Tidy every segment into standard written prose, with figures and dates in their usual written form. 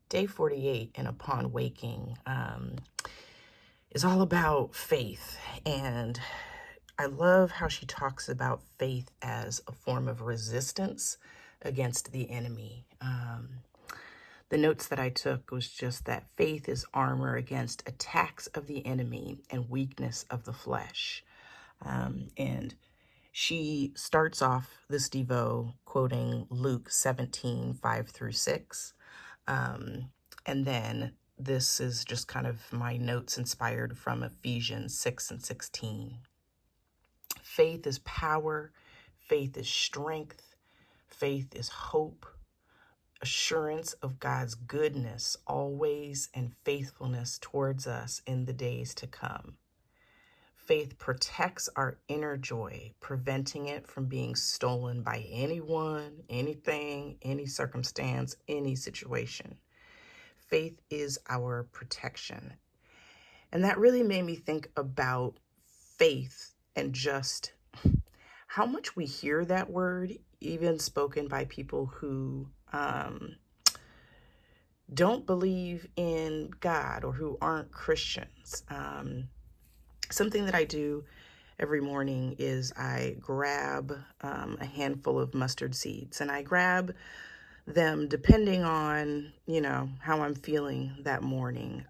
Day 48 in Upon Waking is all about faith. And I love how she talks about faith as a form of resistance against the enemy. The notes that I took was just that faith is armor against attacks of the enemy and weakness of the flesh. And she starts off this Devo quoting Luke 17:5-6. And then this is just kind of my notes inspired from Ephesians 6:16. Faith is power, faith is strength, faith is hope, assurance of God's goodness always and faithfulness towards us in the days to come. Faith protects our inner joy, preventing it from being stolen by anyone, anything, any circumstance, any situation. Faith is our protection. And that really made me think about faith and just how much we hear that word, even spoken by people who don't believe in God or who aren't Christians. Something that I do every morning is I grab a handful of mustard seeds, and I grab them depending on, how I'm feeling that morning.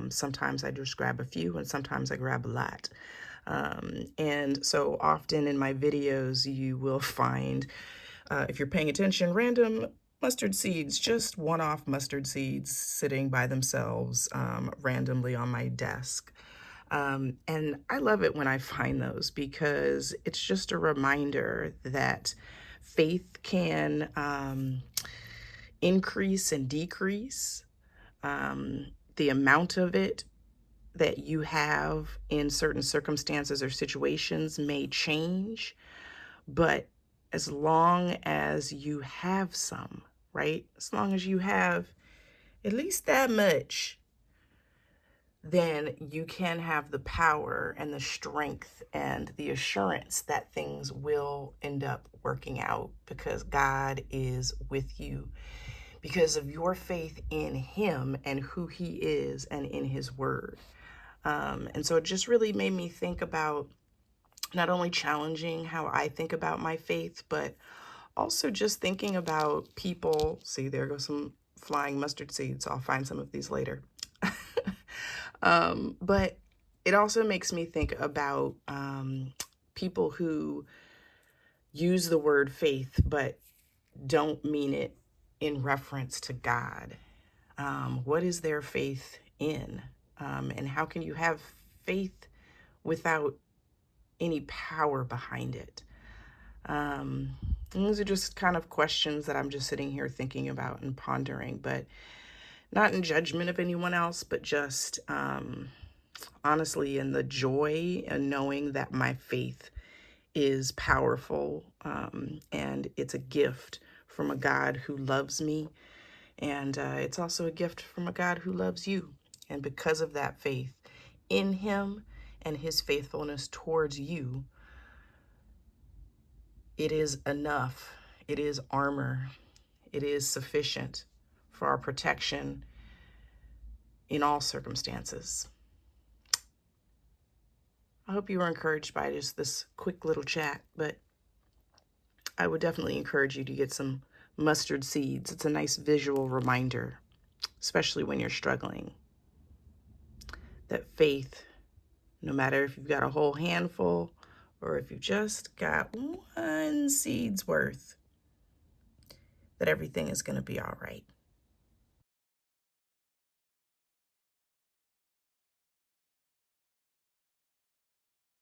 Sometimes I just grab a few, and sometimes I grab a lot. And so often in my videos, you will find, if you're paying attention, random mustard seeds, just one-off mustard seeds sitting by themselves randomly on my desk. And I love it when I find those because it's just a reminder that faith can increase and decrease. The amount of it that you have in certain circumstances or situations may change, but as long as you have some, right? As long as you have at least that much, then you can have the power and the strength and the assurance that things will end up working out because God is with you, because of your faith in Him and who He is and in His Word. And so it just really made me think about not only challenging how I think about my faith, but also just thinking about people. See, there go some flying mustard seeds. I'll find some of these later. But it also makes me think about people who use the word faith, but don't mean it in reference to God. What is their faith in? And how can you have faith without any power behind it? And those are just kind of questions that I'm just sitting here thinking about and pondering, but not in judgment of anyone else, but just honestly in the joy and knowing that my faith is powerful, and it's a gift from a God who loves me. And it's also a gift from a God who loves you. And because of that faith in Him and His faithfulness towards you, it is enough. It is armor. It is sufficient for our protection in all circumstances. I hope you were encouraged by just this quick little chat, but I would definitely encourage you to get some mustard seeds. It's a nice visual reminder, especially when you're struggling, that faith, no matter if you've got a whole handful or if you've just got one seed's worth, that everything is going to be all right.